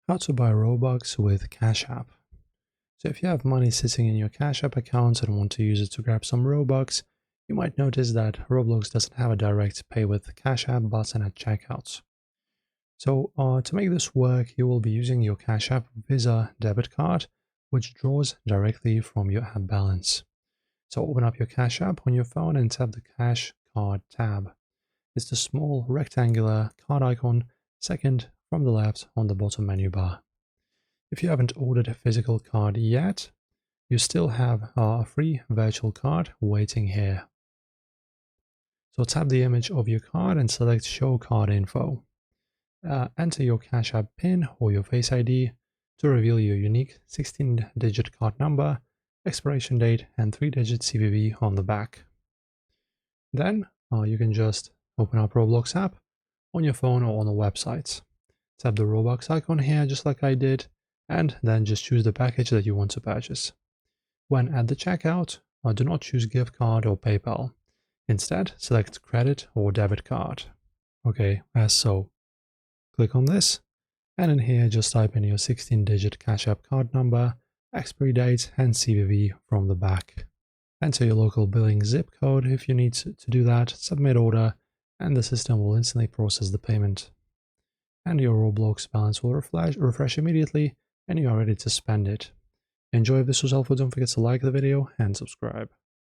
How to buy Robux with Cash App. So if you have money sitting in your Cash App account and want to use it to grab some Robux, you might notice that Roblox doesn't have a direct pay with Cash App button at checkout. So to make this work, you will be using your Cash App Visa debit card, which draws directly from your app balance. So open up your Cash App on your phone and tap the Cash Card tab. It's the small rectangular card icon second from the left on the bottom menu bar. If you haven't ordered a physical card yet, you still have a free virtual card waiting here. So tap the image of your card and select Show Card Info. Enter your Cash App PIN or your Face ID to reveal your unique 16-digit card number, expiration date, and 3-digit CVV on the back. Then you can just open up Roblox app on your phone or on the website. Tap the Robux icon here just like I did, and then just choose the package that you want to purchase. When at the checkout, do not choose gift card or PayPal. Instead, select credit or debit card. Okay, as so. Click on this, and in here just type in your 16-digit Cash App card number, expiry date, and CVV from the back. Enter your local billing zip code if you need to do that, submit order, and the system will instantly process the payment. And your Roblox balance will refresh immediately, and you are ready to spend it. Enjoy. If this was helpful, don't forget to like the video and subscribe.